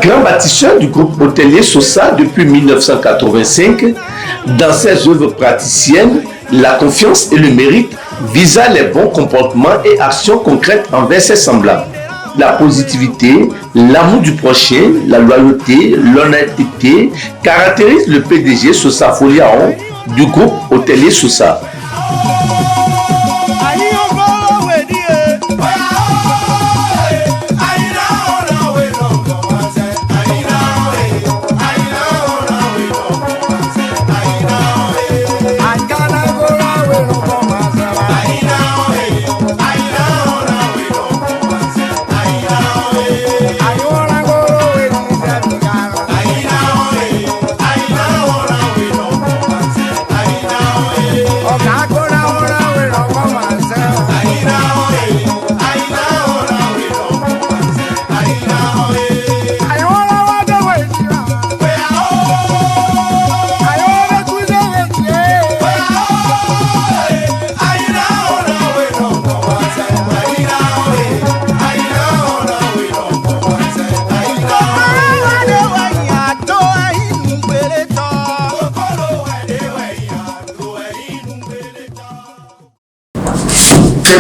grand bâtisseur du groupe hôtelier Sosa depuis 1985, dans ses œuvres praticiennes, la confiance et le mérite visa les bons comportements et actions concrètes envers ses semblables. La positivité, l'amour du prochain, la loyauté, l'honnêteté caractérisent le PDG Sosa Foliaon du groupe hôtelier Sosa.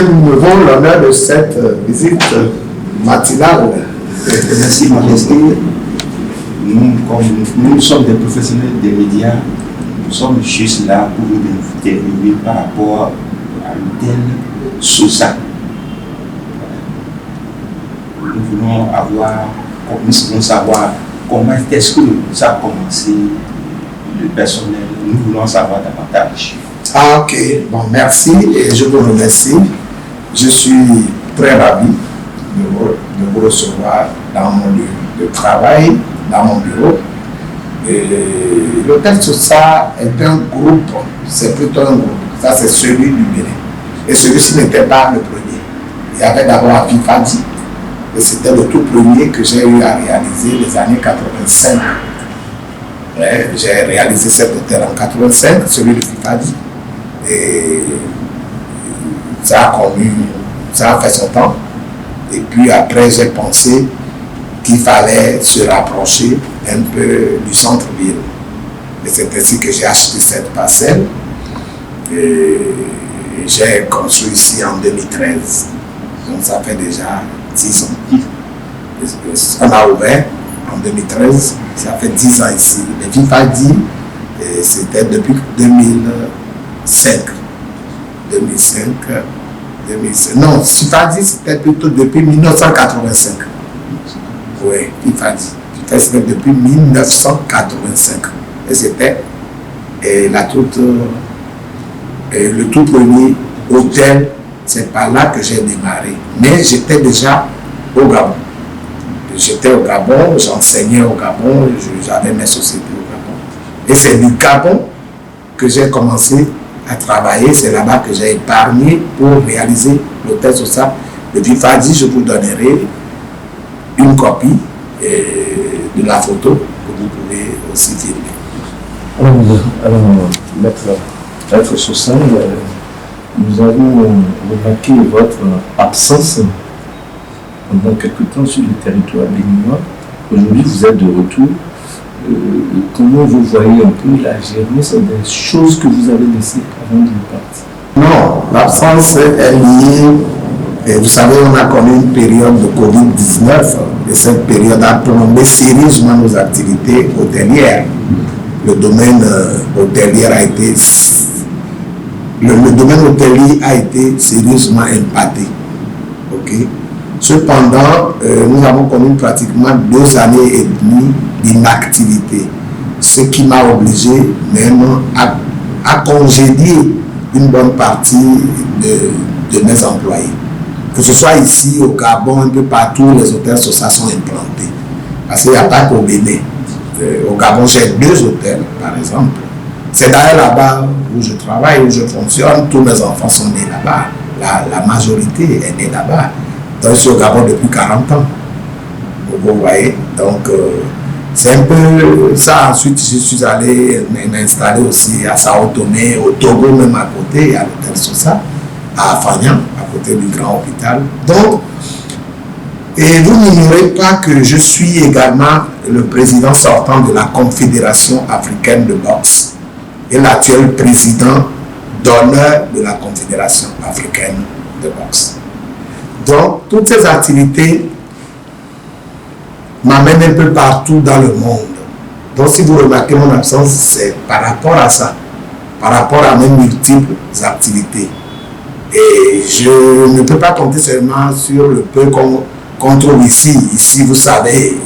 Nous avons l'honneur de cette visite matinale. Merci Majesté. Nous sommes des professionnels des médias. Nous sommes juste là pour vous interviewer par rapport à l'hôtel Sosa. Nous voulons savoir comment est-ce que ça a commencé, le personnel. Nous voulons savoir davantage. Ah ok, bon merci et je vous remercie. Je suis très ravi de vous recevoir dans mon lieu de travail, dans mon bureau. L'hôtel Sosa est un groupe, c'est plutôt un groupe. Ça c'est celui du Bénin. Et celui-ci n'était pas le premier. Il y avait d'abord Fifadi. Et c'était le tout premier que j'ai eu à réaliser les années 85. J'ai réalisé cet hôtel en 85, celui de Fifadi. Et ça a fait son temps. Et puis après, j'ai pensé qu'il fallait se rapprocher un peu du centre-ville. Et c'est ainsi que j'ai acheté cette parcelle. Et j'ai construit ici en 2013. Donc ça fait déjà 10 ans. On a ouvert en 2013. Ça fait 10 ans ici. Le Fifadi, c'était depuis 2005. Non, Fifadi c'était plutôt depuis 1985. Oui, Fifadi. C'était depuis 1985. Et c'était le tout premier hôtel. C'est par là que j'ai démarré. Mais j'étais déjà au Gabon. J'étais au Gabon, j'enseignais au Gabon, j'avais mes sociétés au Gabon. Et c'est du Gabon que j'ai commencé à travailler. C'est là-bas que j'ai épargné pour réaliser l'hôtel Sosa. Le Fifadi, je vous donnerai une copie de la photo que vous pouvez aussi filmer. Alors Maître Sosa, nous avons remarqué votre absence pendant quelque temps sur le territoire béninois. Aujourd'hui, vous êtes de retour. Comment vous voyez un peu la gérance des choses que vous avez laissées avant de partir? Non, l'absence est liée. Et vous savez, on a connu une période de Covid-19 et cette période a plombé sérieusement nos activités hôtelières. Le domaine hôtelier a été sérieusement impacté. Okay? Cependant, nous avons connu pratiquement 2 années et demie d'inactivité, ce qui m'a obligé même à congédier une bonne partie de mes employés. Que ce soit ici, au Gabon, un peu partout, les hôtels Sosa sont implantés. Parce qu'il n'y a pas qu'au Bénin. Au Gabon, j'ai 2 hôtels, par exemple. C'est d'ailleurs là-bas où je travaille, où je fonctionne. Tous mes enfants sont nés là-bas. La majorité est née là-bas. Donc, je suis au Gabon depuis 40 ans. Vous voyez. Donc, c'est un peu ça. Ensuite, je suis allé m'installer aussi à Sao Tomé, au Togo, même à côté, à l'hôtel Sosa, à Afagnan, à côté du grand hôpital. Donc, Et vous n'ignorez pas que je suis également le président sortant de la Confédération africaine de boxe et l'actuel président d'honneur de la Confédération africaine de boxe. Donc, toutes ces activités m'amènent un peu partout dans le monde. Donc, si vous remarquez mon absence, c'est par rapport à ça, par rapport à mes multiples activités. Et je ne peux pas compter seulement sur le peu qu'on trouve ici. Ici, vous savez,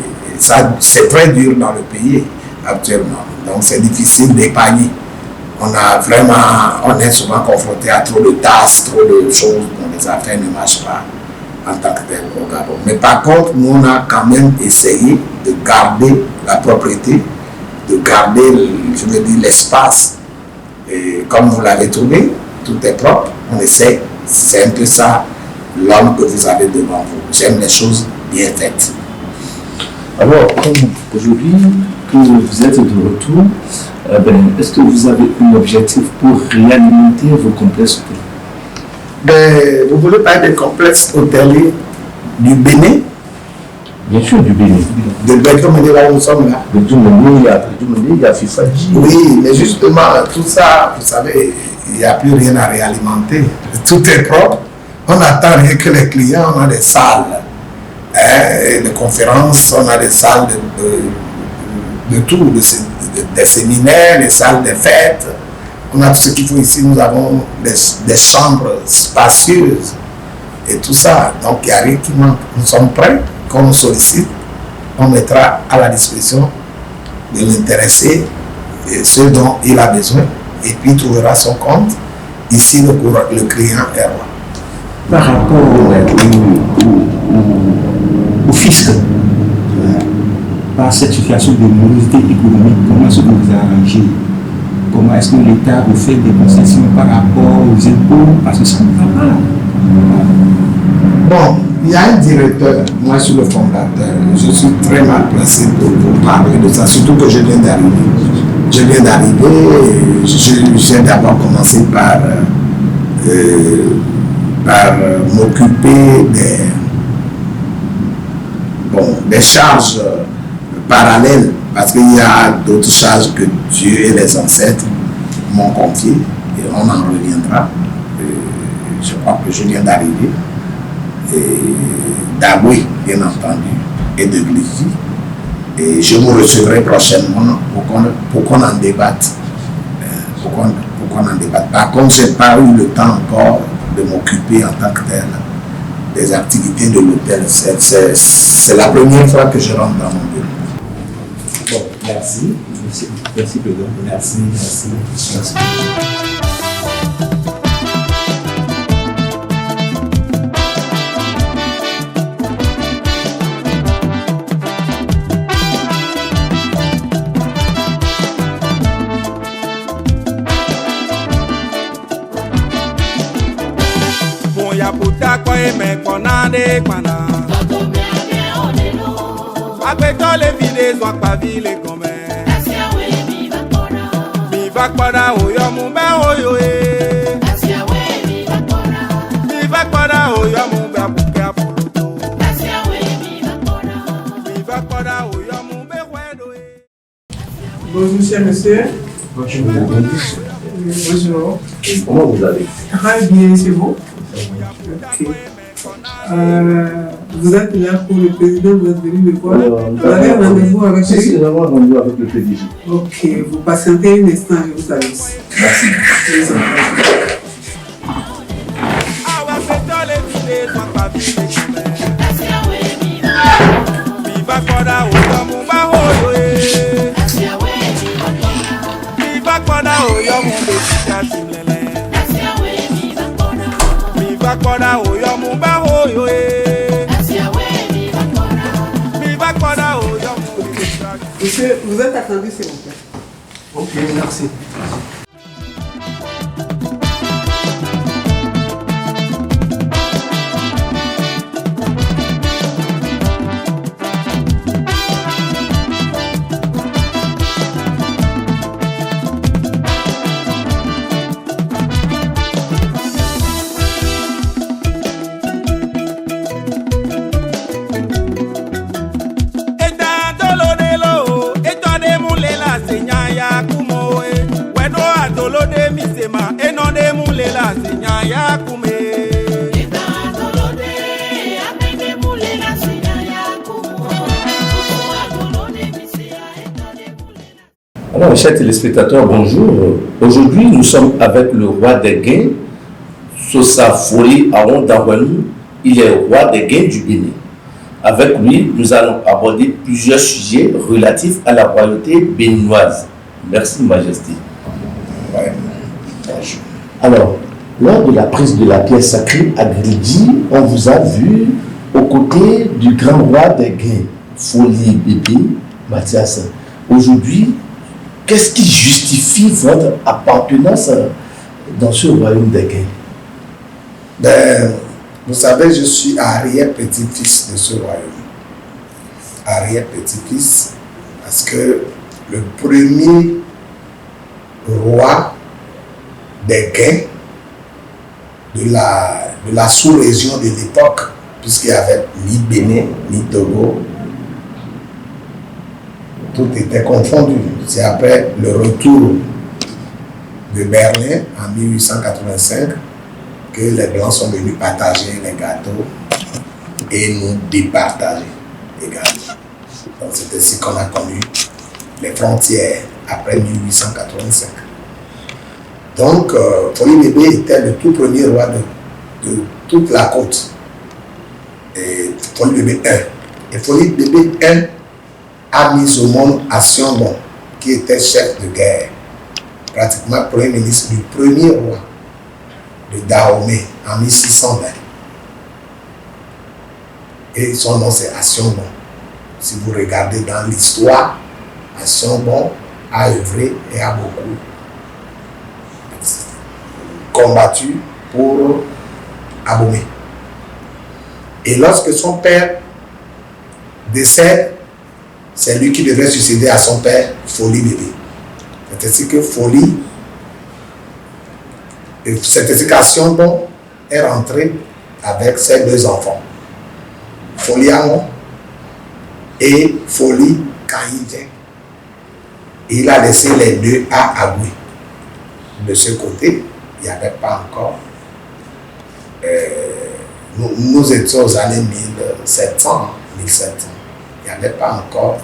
c'est très dur dans le pays actuellement. Donc, c'est difficile d'épargner. On est souvent confronté à trop de tâches, trop de choses dont les affaires ne marchent pas en tant que tel au Gabon. Mais par contre, nous, on a quand même essayé de garder la propriété, de garder, je veux dire, l'espace. Et comme vous l'avez trouvé, tout est propre, on essaie. C'est un peu ça, l'homme que vous avez devant vous. J'aime les choses bien faites. Alors, aujourd'hui, que vous êtes de retour, est-ce que vous avez un objectif pour réalimenter vos complexes hôteliers? Vous voulez parler des complexes hôteliers du Bénin? Bien sûr, du Bénin. De Bénin, là où nous sommes là. De Djoumené, il y a Fifadji. Oui, mais justement, tout ça, vous savez, il n'y a plus rien à réalimenter. Tout est propre. On n'attend rien que les clients. On a des salles de conférences, on a des salles de tout, des séminaires, des salles de fêtes. On a tout ce qu'il faut ici. Nous avons des chambres spacieuses et tout ça. Donc, il n'y a rien qui manque. Nous sommes prêts. Quand on nous sollicite, on mettra à la disposition de l'intéressé ce dont il a besoin. Et puis, il trouvera son compte. Ici, le client est roi. Par rapport au fisc, par cette situation de morosité économique, comment est-ce que vous arrangez? Comment est-ce que l'État vous fait des concessions par rapport aux impôts? Parce que ça ne va pas. Bon, il y a un directeur, moi je suis le fondateur, je suis très mal placé pour parler de ça, surtout que je viens d'arriver. Je viens d'abord commencé par m'occuper des charges parallèles, parce qu'il y a d'autres charges que Dieu et les ancêtres m'ont confiées, et on en reviendra. Je crois que je viens d'arriver, d'Aboué, bien entendu, et de Glizy. Et je vous recevrai prochainement pour qu'on en débatte. Par contre, je n'ai pas eu le temps encore de m'occuper en tant que tel des activités de l'hôtel. C'est la première fois que je rentre dans mon bureau. Bon, merci. Merci, président. Merci. Agbetole vide zwa pa vile gome. Mi va kpada oyo mu be oyo e. Mi va kpada oyo mu be abuke apoloto. Mi va kpada oyo mu be wedo e. Bonjour cher monsieur. Bonjour. Bonjour. Comment vous allez? Très bien, c'est vous? Ok. Vous êtes là pour le président, vous êtes venu me voir. Vous avez un rendez-vous avec lui? Si, nous avons un rendez-vous avec le PDG. Ok, vous patientez un instant, je vous annonce. Merci. Agbetole vide zwa pa vile gome. Mi va kpada oyo mu be oyo e. Mi va kpada oyo mu be tikatimlele. Mi va kpada oyo mu be oyo e. Monsieur, vous êtes attendu, s'il vous plaît. Ok, merci. Alors, chers téléspectateurs, bonjour. Aujourd'hui, nous sommes avec le roi des Guins, Sosa Foli Aon Dawanou. Il est roi des Guins du Bénin. Avec lui, nous allons aborder plusieurs sujets relatifs à la royauté béninoise. Merci, Majesté. Ouais. Bonjour. Alors, lors de la prise de la pierre sacrée à Gridi, on vous a vu aux côtés du grand roi des Guins, Foli Bébé Mathias. Aujourd'hui, qu'est-ce qui justifie votre appartenance dans ce royaume des Guins? Ben, vous savez, je suis arrière-petit-fils de ce royaume. Arrière-petit-fils, parce que le premier roi des Guins de la sous-région de l'époque, puisqu'il n'y avait ni Bénin, ni Togo, tout était confondu. C'est après le retour de Berlin en 1885 que les Blancs sont venus partager les gâteaux et nous départager les gâteaux. Donc c'est ainsi qu'on a connu les frontières après 1885. Donc Foli Bébé était le tout premier roi de toute la côte. Et Foli Bébé 1. Et Foli Bébé 1 a mis au monde Assiongbon, qui était chef de guerre, pratiquement premier ministre du premier roi de Dahomey en 1620. Et son nom c'est Assiongbon. Si vous regardez dans l'histoire, Assiongbon a œuvré et a beaucoup combattu pour Abomey. Et lorsque son père décède, c'est lui qui devrait succéder à son père, Foli Bébé. C'est ainsi que Foli, cette éducation est rentrée avec ses deux enfants, Foli Amon et Foli Kahindjen. Et il a laissé les deux à Agoué. De ce côté, il n'y avait pas encore. Nous étions aux années 1700, 1700. Il n'y avait pas encore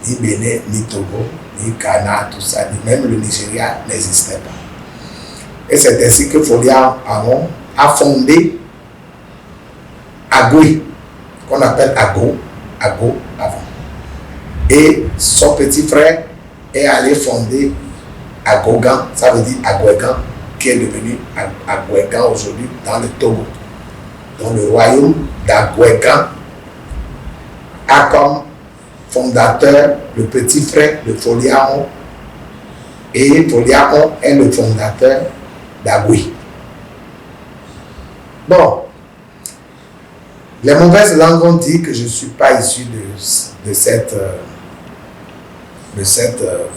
ni Bénin, ni Togo, ni Ghana, tout ça, ni même le Nigeria n'existait pas. Et c'est ainsi que Foli Amon a fondé Agoué, qu'on appelle Ago avant. Et son petit frère est allé fonder Agogan, ça veut dire Agouégan, qui est devenu Agouégan aujourd'hui dans le Togo. Donc le royaume d'Agouégan a comme fondateur le petit frère de Foli Amon, et Foli Amon est le fondateur d'Agoué. Bon, les mauvaises langues ont dit que je ne suis pas issu de cette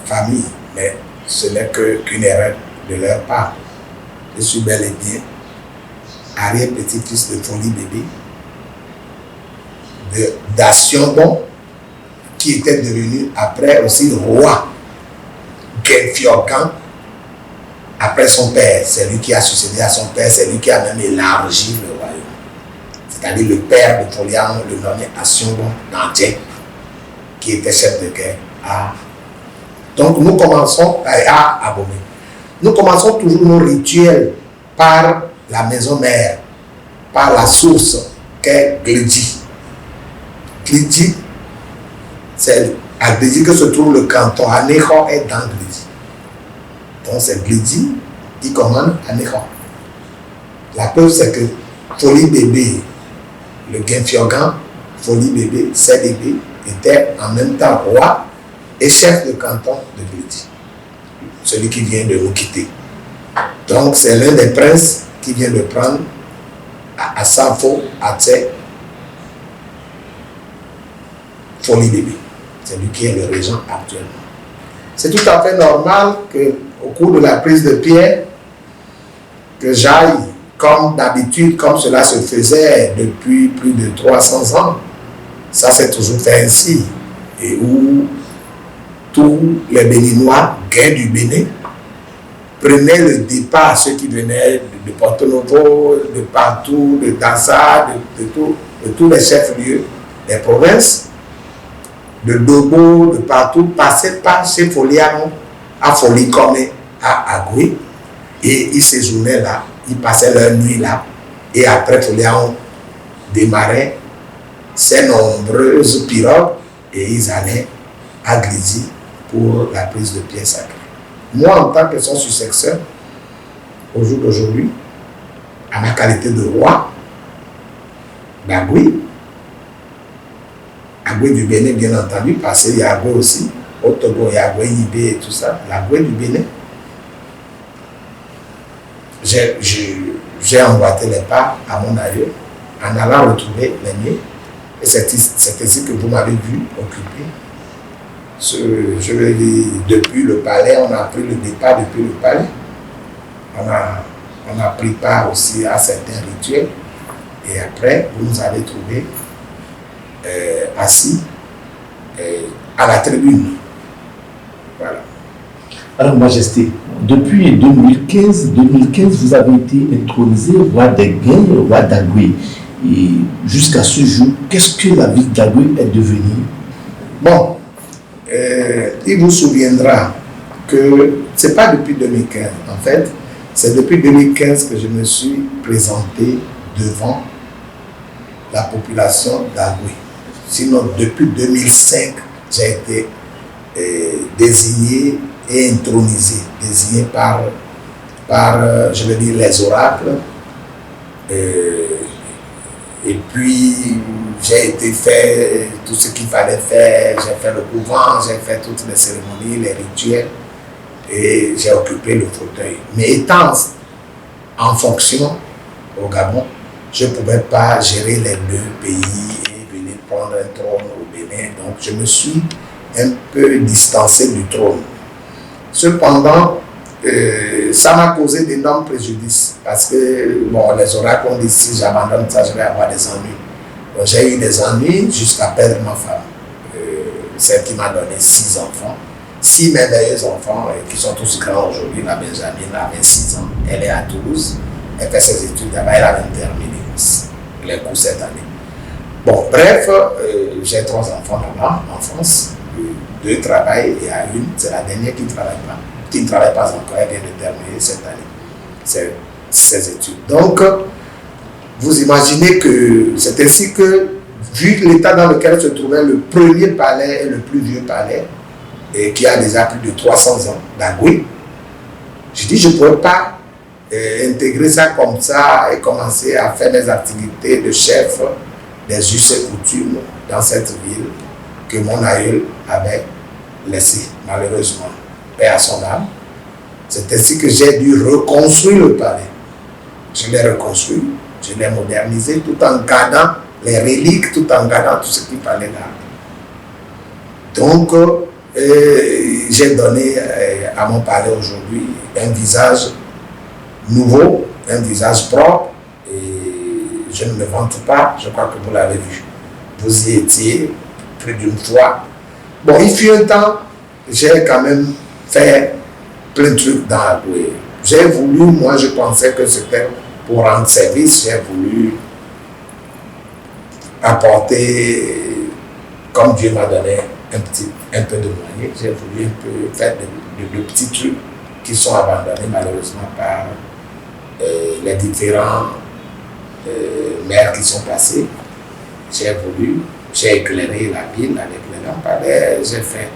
famille, mais ce n'est qu'une erreur de leur part. Je suis bel et bien arrière-petit-fils de Foli Bébé, d'Assiongbon, qui était devenu après aussi le roi Genfiogan, après son père. C'est lui qui a succédé à son père, c'est lui qui a même élargi le royaume. C'est-à-dire le père de Foli Amon le nommé Assiongbon Nandjen, qui était chef de guerre à... Donc nous commençons à Abomey. Nous commençons toujours nos rituels par la maison mère, par la source qu'est Glidi. Glidi, c'est à Glidi que se trouve le canton. Anéhon est dans Glidi. Donc c'est Glidi qui commande Anéhon. La preuve, c'est que Foli Bébé, le Genfiogan, Foli Bébé, CDB, était en même temps roi et chef de canton de Glidi, celui qui vient de nous quitter. Donc c'est l'un des princes qui vient de prendre à Sanfo, à Tse, Foli Bébé. C'est lui qui est le régent actuellement. C'est tout à fait normal qu'au cours de la prise de pierre, que j'aille, comme d'habitude, comme cela se faisait depuis plus de 300 ans, ça s'est toujours fait ainsi, et où tous les Béninois, gains du Bénin, prenaient le départ, ceux qui venaient de Porto Novo, de partout, de Daza, de tous les chefs-lieux des provinces, de Dobo, de partout, passaient par ces Folianos à Folicome, à Agoué, et ils séjournaient là, ils passaient leur nuit là, et après Foliano démarrait ces nombreuses pirogues et ils allaient à Grisi pour la prise de pierre sacrée. Moi, en tant que son successeur, au jour d'aujourd'hui, à ma qualité de roi d'Agoué, Agoué du Bénin, bien entendu, parce qu'il y a Agoué aussi, au Togo, il y a Agoué Yibé et tout ça, l'Agoué du Bénin. J'ai emboîté les pas à mon aïeux en allant retrouver les miens. Et c'est ici que vous m'avez vu occuper. Je veux dire, depuis le palais, on a pris le départ depuis le palais. On a pris part aussi à certains rituels. Et après, vous nous avez trouvés assis à la tribune. Voilà. Alors, Majesté, depuis 2015, vous avez été intronisé roi des Guins, roi d'Agoué. Et jusqu'à ce jour, qu'est-ce que la ville d'Agoué est devenue? Bon, il vous souviendra que ce n'est pas depuis 2015. En fait, c'est depuis 2015 que je me suis présenté devant la population d'Agoué. Sinon, depuis 2005, j'ai été désigné et intronisé, désigné par je veux dire, les oracles. Et puis, j'ai été fait tout ce qu'il fallait faire. J'ai fait le couvent, j'ai fait toutes les cérémonies, les rituels. Et j'ai occupé le fauteuil. Mais étant en fonction au Gabon, je ne pouvais pas gérer les deux pays et venir prendre un trône au Bénin. Donc, je me suis un peu distancé du trône. Cependant, ça m'a causé d'énormes préjudices parce que bon, les oracles ont dit si j'abandonne ça, je vais avoir des ennuis. Donc j'ai eu des ennuis jusqu'à perdre ma femme. Celle qui m'a donné 6 enfants, 6 merveilleux enfants qui sont tous grands aujourd'hui. La Benjamin a 26 ans, elle est à Toulouse, elle fait ses études là-bas, elle a même terminé les cours cette année. Bon, bref, j'ai 3 enfants là-bas en France, 2 travaillent et à une, c'est la dernière qui ne travaille pas. Qui ne travaille pas encore, elle vient de terminer cette année ses études. Donc, vous imaginez que c'est ainsi que, vu l'état dans lequel se trouvait le premier palais et le plus vieux palais, et qui a déjà plus de 300 ans d'Agoué, je dis je ne pourrais pas intégrer ça comme ça et commencer à faire des activités de chef des us et coutumes dans cette ville que mon aïeul avait laissée, malheureusement. Et à son âme. C'est ainsi que j'ai dû reconstruire le palais. Je l'ai reconstruit, je l'ai modernisé tout en gardant les reliques, tout en gardant tout ce qu'il fallait garder. Donc, j'ai donné à mon palais aujourd'hui un visage nouveau, un visage propre, et je ne me vante pas, je crois que vous l'avez vu. Vous y étiez plus d'une fois. Bon, il fut un temps, j'ai quand même fait plein de trucs dans Agoué. J'ai voulu, moi je pensais que c'était pour rendre service, j'ai voulu apporter, comme Dieu m'a donné un peu de moyens, j'ai voulu un peu faire de petits trucs qui sont abandonnés malheureusement par les différents maires qui sont passés. J'ai éclairé la ville avec les lampadaires, j'ai fait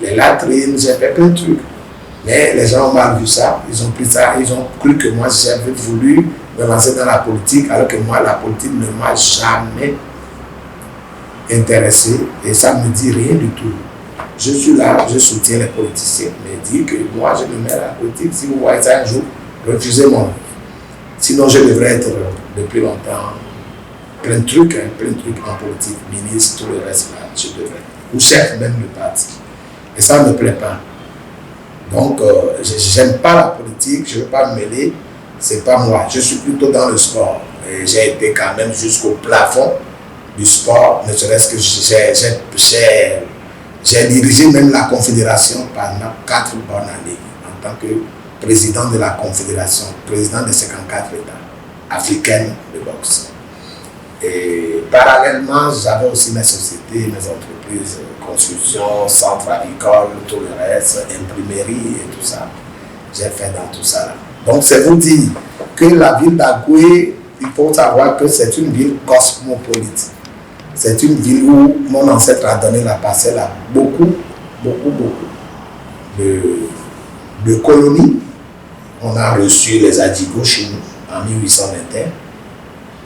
les latrines, j'ai fait plein de trucs. Mais les gens ont mal vu ça, ils ont pris ça, ils ont cru que moi j'avais voulu me lancer dans la politique, alors que moi la politique ne m'a jamais intéressé et ça ne me dit rien du tout. Je suis là, je soutiens les politiciens, mais dire que moi je me mets à la politique, si vous voyez ça un jour, refusez-moi. Sinon je devrais être depuis longtemps plein de trucs en politique, ministre, tout le reste là, je devrais. Ou chef même le parti. Et ça ne me plaît pas. Donc, je n'aime pas la politique, je ne veux pas me mêler, c'est pas moi. Je suis plutôt dans le sport. Et j'ai été quand même jusqu'au plafond du sport, ne serait-ce que j'ai dirigé même la Confédération pendant 4 bonnes années, en tant que président de la Confédération, président des 54 États africains de boxe. Et parallèlement, j'avais aussi mes sociétés, mes entreprises construction, centre agricole, tout le reste, imprimerie et tout ça. J'ai fait dans tout ça là. Donc c'est vous dire que la ville d'Agoué, il faut savoir que c'est une ville cosmopolite. C'est une ville où mon ancêtre a donné la parcelle à beaucoup de colonies. On a reçu les Adjigos chez nous en 1821.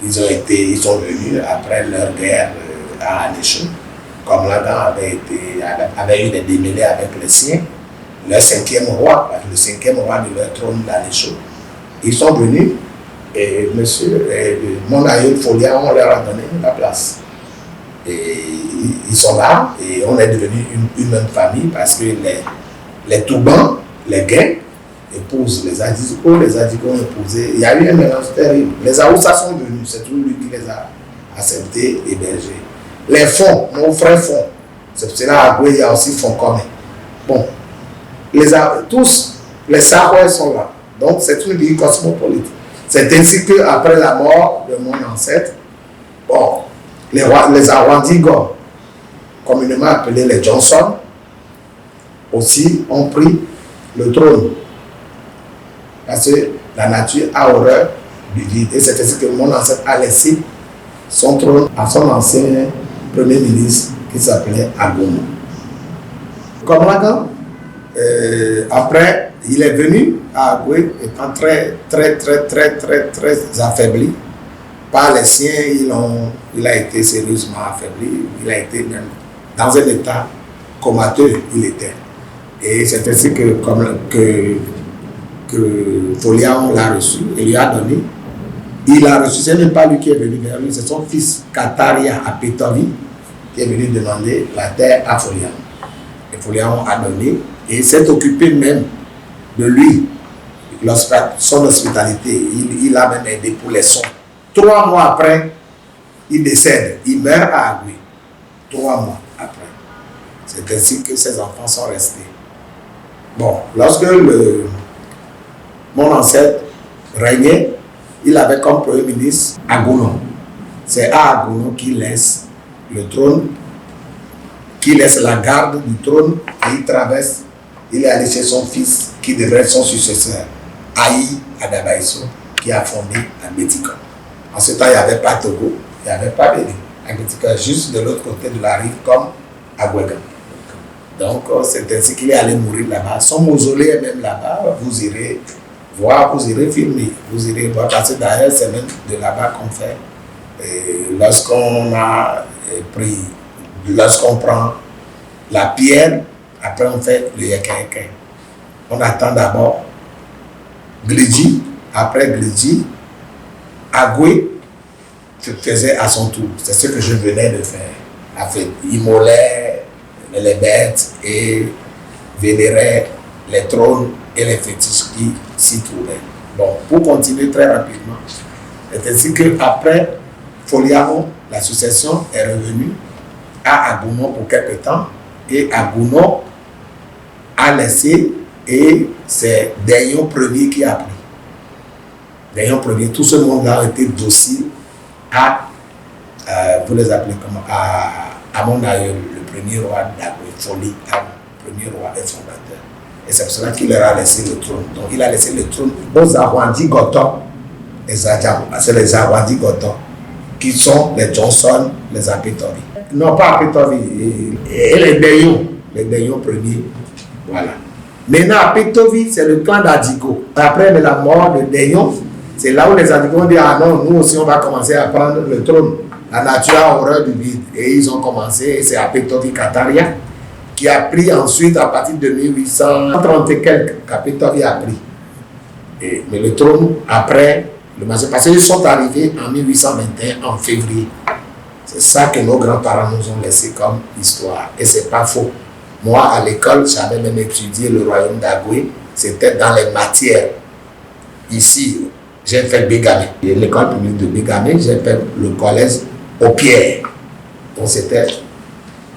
Ils sont venus après leur guerre à Anéchou. Comme Lagan avait eu des démêlés avec les siens, leur cinquième roi, le cinquième roi de leur trône d'Anéchou. Ils sont venus et mon aïeul Folia, on leur a donné la place. Et ils sont là et on est devenu une même famille parce que les Toubans, les Gains, épousent les Adjigos ont épousé. Il y a eu un mélange terrible. Les Aoussa sont venus, c'est tout lui qui les a acceptés, hébergés. Les fonds, mon frère fonds, c'est cela à Goué, il y a aussi fonds commun. Bon, tous les Sahois sont là. Donc c'est une ville cosmopolite. C'est ainsi qu'après la mort de mon ancêtre, bon, les Awandigos, communément appelés les Johnson, aussi ont pris le trône. Parce que la nature a horreur du vide. Et c'est ainsi que mon ancêtre a laissé son trône à son ancien premier ministre qui s'appelait Agono. Comme Lagan, après, il est venu à Agoué étant très affaibli. Par les siens, il a été sérieusement affaibli. Il a été même dans un état comateux, il était. Et c'est ainsi que Foliaon l'a reçu et lui a donné. Il a reçu, c'est même pas lui qui est venu vers lui, c'est son fils Kataria à Pétovi qui est venu demander la terre à Foliaon. Et Foliaon a donné et s'est occupé même de lui, son hospitalité. Il a même aidé pour les soins. 3 mois après, il décède, il meurt à Agoué. 3 mois après. C'est ainsi que ses enfants sont restés. Bon, lorsque mon ancêtre régnait, il avait comme premier ministre Agono. C'est à Agono qu'il laisse le trône, qu'il laisse la garde du trône et il traverse. Il est allé chez son fils qui devrait être son successeur, Aïe Adabaïso, qui a fondé Abétika. En ce temps, il n'y avait pas Togo, il n'y avait pas Bénin. Abétika, juste de l'autre côté de la rive, comme Agouégan. Donc, c'est ainsi qu'il est allé mourir là-bas. Son mausolée est même là-bas. Vous irez voir, vous irez filmer, vous irez voir. Parce que d'ailleurs, c'est même de là-bas qu'on fait. Lorsqu'on prend la pierre, après on fait le yéké. On attend d'abord Glidji, après Glidji, Agoué faisait à son tour. C'est ce que je venais de faire. Il immolait les bêtes et vénérait les trônes et les fétiches qui s'y trouvaient. Bon, pour continuer très rapidement, c'est ainsi qu'après Foliaon, la succession est revenue à Agouno pour quelque temps et Agouno a laissé et c'est Dayon Ier qui a pris. Dayon Ier, tout ce monde-là a été docile à, vous les appelez comment, à mon aïeul, le premier roi d'Agoué, Foli, premier roi et fondateur. Et c'est pour cela qu'il leur a laissé le trône. Donc il a laissé le trône aux Awandi Goton. C'est les Awandi Goton qui sont les Johnson, les Apetovi. Non, pas Apetovi, et les Dayon premiers. Voilà. Maintenant, Apetovi, c'est le clan d'Adigo. Après la mort de Dayon, c'est là où les Adigos ont dit ah non, nous aussi on va commencer à prendre le trône. La nature a horreur du vide. Et ils ont commencé, et c'est Apetovi Kataria qui a pris ensuite à partir de 1830 et quelques, qu'Apetovi a pris. Mais le trône, après, parce qu'ils sont arrivés en 1821, en février. C'est ça que nos grands-parents nous ont laissé comme histoire. Et c'est pas faux. Moi, à l'école, j'avais même étudié le royaume d'Agoué. C'était dans les matières. Ici, j'ai fait Bégamé. L'école publique de Bégamé, j'ai fait le collège aux Pierres. Donc, c'était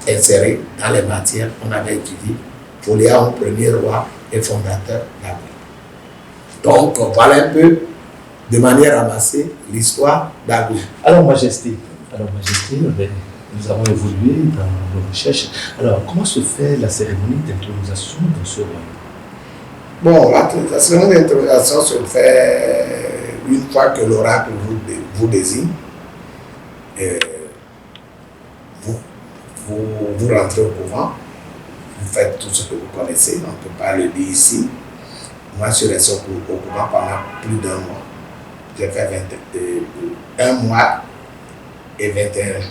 inséré dans les matières qu'on avait étudiées. Foliaon, premier roi et fondateur d'Agoué. Donc, voilà un peu, de manière ramassée, l'histoire d'Agoué. Alors, Majesté, nous avons évolué dans nos recherches. Alors, comment se fait la cérémonie d'intronisation dans ce royaume? Bon, la cérémonie d'intronisation se fait une fois que l'oracle vous désigne. Vous rentrez au couvent, vous faites tout ce que vous connaissez, on ne peut pas le dire ici. Moi, je suis resté au couvent pendant plus d'1 mois. J'ai fait 1 mois et 21 jours.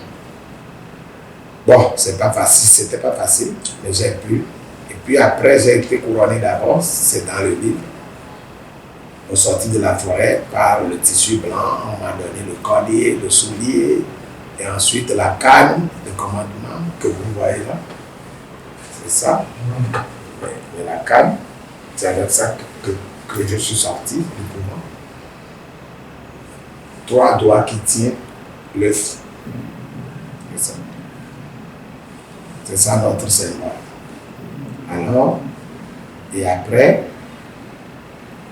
Bon, c'était pas facile, mais j'ai pu. Et puis après, j'ai été couronné d'abord, c'est dans le livre. Au sorti de la forêt, par le tissu blanc, on m'a donné le collier, le soulier, et ensuite la canne de commandement que vous voyez là. C'est ça. Et la canne, c'est avec ça que je suis sorti du couvent. 3 doigts qui tiennent l'œuf. C'est ça. C'est ça notre symbole. Alors, et après,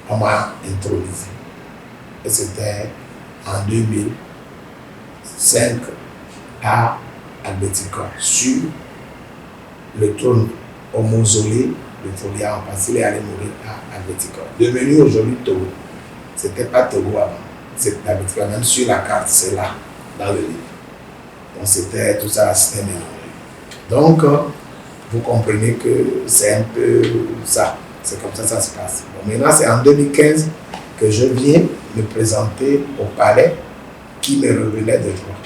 on m'a intronisé. Et c'était en 2005 à Albetica, sur le trône au mausolée de Folia, parce qu'il est allé mourir à Albetica. Devenu aujourd'hui Togo. C'était pas Togo avant. C'était Albetica, même sur la carte, c'est là, dans le livre. Donc c'était tout ça, c'était mélangé. Donc, vous comprenez que c'est un peu ça. C'est comme ça que ça se passe. Bon, maintenant, c'est en 2015 que je viens me présenter au palais qui me revenait de droit.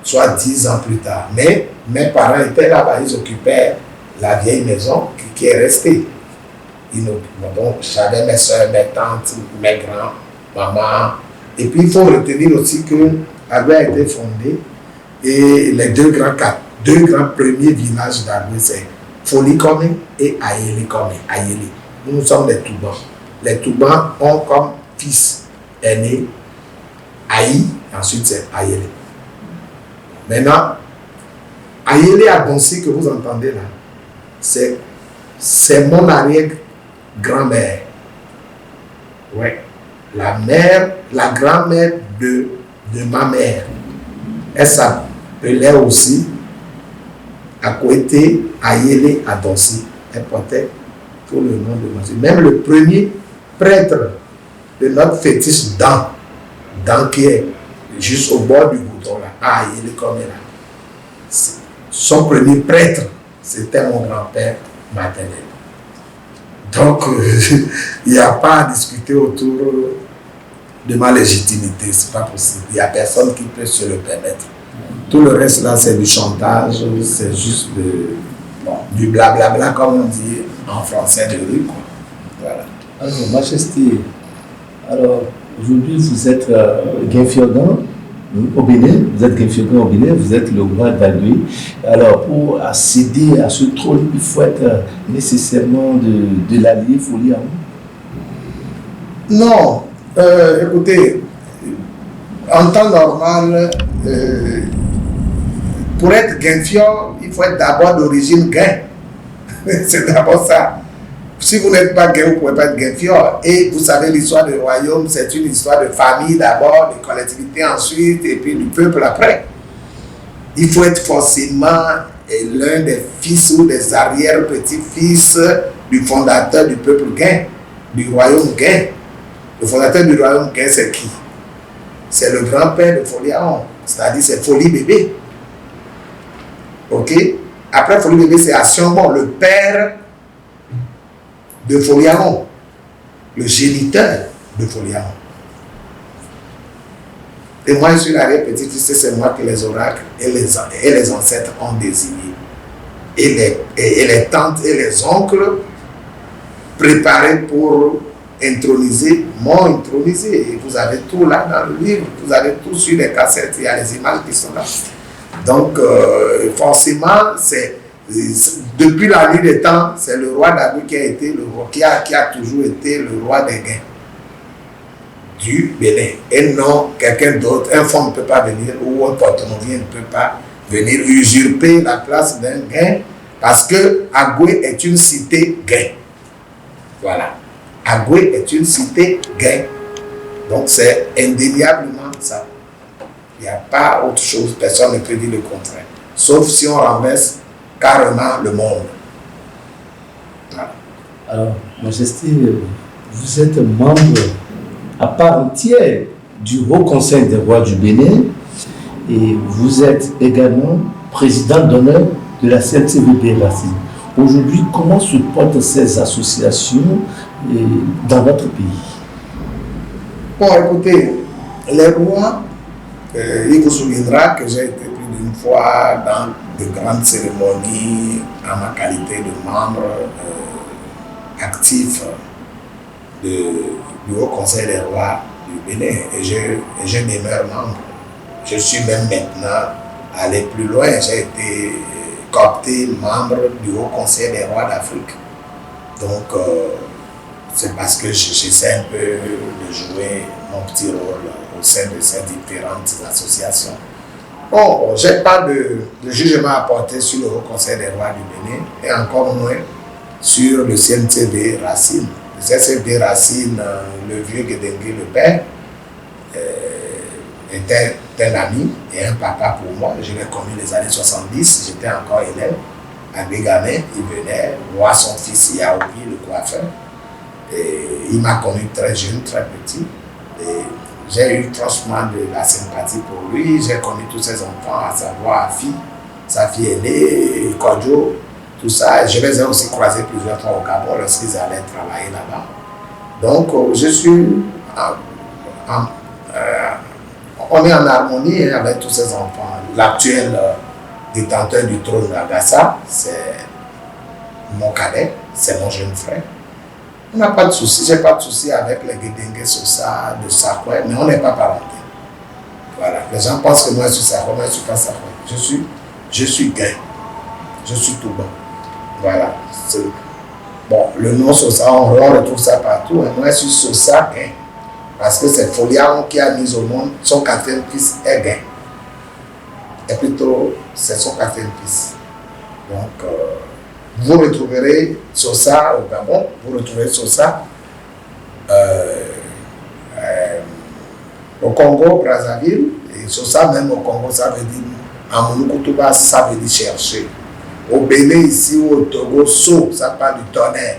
Soit 10 ans plus tard. Mais mes parents étaient là-bas, ils occupaient la vieille maison qui est restée. Donc, j'avais mes soeurs, mes tantes, mes grands, maman. Et puis, il faut retenir aussi que Agoué a été fondé et les deux grands premiers villages d'Agoué, c'est Folikome et Ayele-Kome. Ayele. Nous sommes les Toubans. Les Toubans ont comme fils aîné Aïe, ensuite c'est Ayele. Maintenant, Ayele Adonsi que vous entendez là, c'est mon arrière-grand-mère. Ouais. La grand-mère de ma mère. Elle s'appelait aussi Akwete Ayele Adonsi. Elle portait tout le nom de Monsieur. Même le premier prêtre de notre fétiche Dan qui est juste au bord du bouton là, Ayele-Kome là. Son premier prêtre, c'était mon grand-père maternel. Donc, il n'y a pas à discuter autour de ma légitimité, c'est pas possible. Il n'y a personne qui peut se le permettre. Tout le reste là, c'est du chantage, c'est juste du blablabla, comme on dit en français de rue, quoi. Voilà. Alors, Majesté, aujourd'hui vous êtes Guinfiogan au Bénin, vous êtes le roi d'Agoué. Alors, pour accéder à ce trône, il faut être nécessairement de l'allié Folia. Non, écoutez, en temps normal, pour être Guinfior, il faut être d'abord d'origine Guin. C'est d'abord ça. Si vous n'êtes pas Guin, vous ne pouvez pas être Guinfior. Et vous savez, l'histoire du royaume, c'est une histoire de famille d'abord, de collectivité ensuite, et puis du peuple après. Il faut être forcément l'un des fils ou des arrière-petits-fils du fondateur du peuple Guin, du royaume Guin. Le fondateur du royaume Guin, c'est qui? C'est le grand-père de Foliaon, c'est-à-dire c'est Folie Bébé. Ok? Après Folie Bébé, c'est Asionbon, le père de Foliaon, le géniteur de Foliaon. Et moi, je suis l'arrière-petit-fils, c'est moi que les oracles et les ancêtres ont désigné. Et les tantes et les oncles préparés pour introniser, m'ont intronisé. Et vous avez tout là dans le livre, vous avez tout sur les cassettes, il y a les images qui sont là. Donc, forcément, depuis la nuit des temps, c'est le roi d'Agoué qui a été le roi, qui a toujours été le roi des Guins du Bénin. Et non quelqu'un d'autre. Un fond ne peut pas venir, ou un porte-monnaie ne peut pas venir usurper la place d'un Guin, parce que Agoué est une cité Guin. Voilà. Agoué est une cité Guin. Donc c'est indéniablement ça. Il Il n'y a pas autre chose, personne ne peut dire le contraire. Sauf si on renverse carrément le monde. Voilà. Alors, Majesté, vous êtes membre à part entière du Haut Conseil des rois du Bénin et vous êtes également président d'honneur de la CNCVB Racine. Aujourd'hui, comment se portent ces associations dans votre pays? Bon, écoutez, les rois, il vous souviendra que j'ai été plus d'une fois dans de grandes cérémonies en ma qualité de membre actif du Haut Conseil des rois du Bénin et je demeure membre. Je suis même maintenant allé plus loin, j'ai été coopté membre du Haut Conseil des rois d'Afrique. Donc, c'est parce que j'essaie un peu de jouer mon petit rôle au sein de ces différentes associations. Bon, je n'ai pas de jugement à porter sur le Haut Conseil des rois du Bénin et encore moins sur le CNCB Racine. Le CNCB Racine, le vieux Guédengue, le père, était un ami et un papa pour moi. Je l'ai connu les années 70, j'étais encore élève à Bégamet. Il venait voir son fils Yaoui, le coiffeur. Et il m'a connu très jeune, très petit. Et j'ai eu franchement de la sympathie pour lui. J'ai connu tous ses enfants, à savoir sa fille aînée, Kodjo, tout ça. Je les ai aussi croisés plusieurs fois au Gabon lorsqu'ils allaient travailler là-bas. Donc, je suis on est en harmonie avec tous ces enfants. L'actuel détenteur du trône d'Agassa, c'est mon cadet, c'est mon jeune frère. On n'a pas de souci, j'ai pas de souci avec les Guédengue Sosa de Sakwe, mais on n'est pas parentés. Voilà, les gens pensent que moi je suis Sakwe, moi je ne suis pas Sakwe. Je suis gay, je suis tout bon. Voilà. Bon, le nom Sosa, on retrouve ça partout. Moi je suis Sosa gay. Parce que c'est Foliaron qui a mis au monde son quatrième fils est gay. Et plutôt, c'est son quatrième fils. Donc, vous retrouverez Sosa au Gabon, vous retrouverez Sosa au Congo, Brazzaville, et Sosa même au Congo, ça veut dire, en Mounoukoutouba, ça veut dire chercher. Au Bénin, ici, ou au Togo, So, ça parle du tonnerre.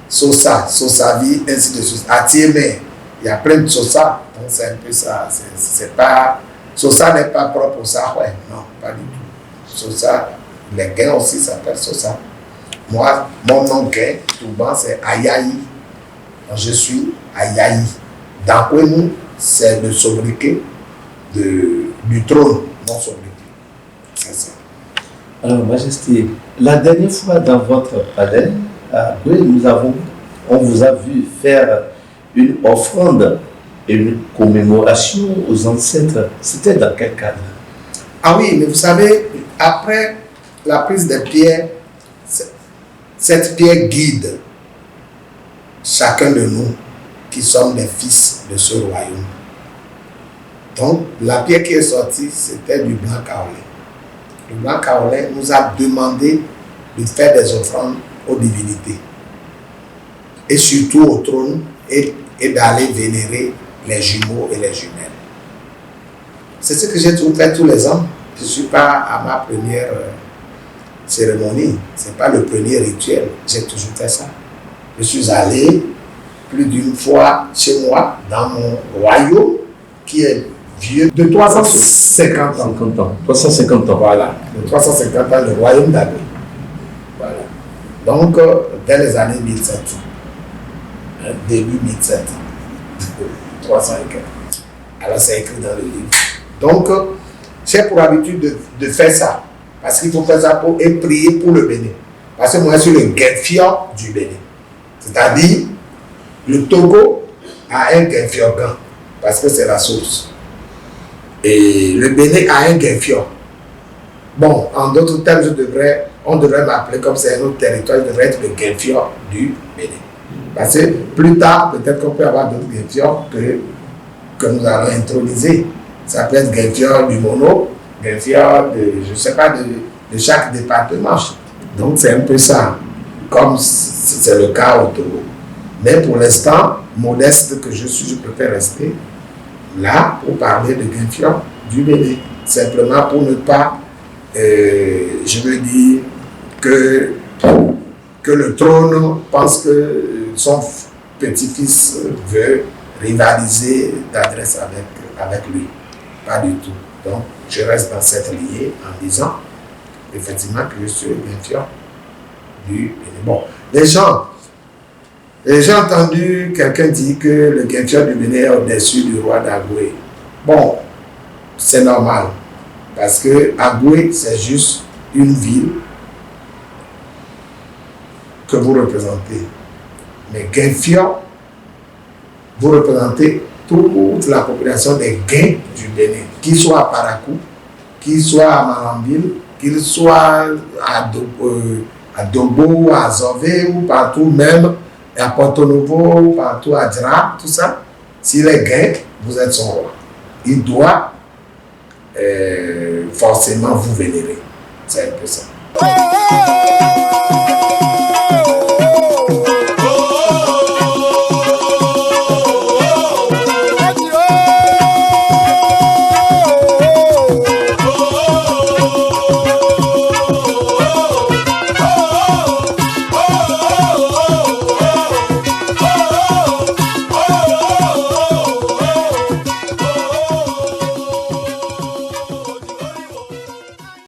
Sosa, Sosavi, ainsi de suite. Atiémé. Il y a plein de Sosa, donc c'est un peu ça. C'est pas, Sosa n'est pas propre au Sahel, non, pas du tout. Sosa, les gains aussi s'appellent Sosa. Moi, mon nom gain, tout bas, c'est Ayaï. Je suis Ayaï. Dans Kouénou, c'est le sobriquet du trône, mon sobriquet. C'est ça. Alors, Majesté, la dernière fois dans votre palais, à Doué, on vous a vu faire une offrande et une commémoration aux ancêtres. C'était dans quel cadre? Ah oui, mais vous savez, après la prise des pierres, cette pierre guide chacun de nous qui sommes des fils de ce royaume. Donc, la pierre qui est sortie, c'était du blanc kaolin. Le blanc kaolin nous a demandé de faire des offrandes aux divinités et surtout au trône et d'aller vénérer les jumeaux et les jumelles. C'est ce que j'ai toujours fait tous les ans. Je ne suis pas à ma première cérémonie, ce n'est pas le premier rituel, j'ai toujours fait ça. Je suis allé plus d'une fois chez moi, dans mon royaume, qui est vieux de 350 ans. 350 ans. Voilà, de 350 ans, le royaume d'Abé. Voilà. Donc, dès les années 1700. Début 1700, 300 et quelques. Alors c'est écrit dans le livre. Donc, j'ai pour habitude de faire ça. Parce qu'il faut faire ça et prier pour le Bénin. Parce que moi, je suis le guinfior du Bénin. C'est-à-dire, le Togo a un guinfiorgan, parce que c'est la source. Et le Bénin a un guinfior. Bon, en d'autres termes, on devrait m'appeler comme c'est un autre territoire, je devrais être le guinfior du Bénin. Parce que plus tard, peut-être qu'on peut avoir d'autres guinfiors que nous allons introniser. Ça peut être guinfior du Mono, guinfior de, je ne sais pas, de chaque département. Donc c'est un peu ça, comme c'est le cas au Togo. Mais pour l'instant, modeste que je suis, je préfère rester là pour parler de guinfior du Bénin. Simplement pour ne pas, je veux dire, que le trône pense que son petit-fils veut rivaliser d'adresse avec lui. Pas du tout. Donc, je reste dans cette lignée en disant, effectivement, que je suis le Guinfior du Bénin. Bon, j'ai entendu quelqu'un dire que le Guinfior du Bénin est au-dessus du roi d'Agoué. Bon, c'est normal, parce que Agoué, c'est juste une ville que vous représentez. Mais Guinfior, vous représentez toute la population des Guins du Bénin, qu'ils soient à Parakou, qu'ils soient à Marambile, qu'ils soient à Dobo, à Zové, ou partout, même à Porto Novo, partout à Dra, tout ça. S'il est Guin, vous êtes son roi. Il doit forcément vous vénérer. C'est un peu ça.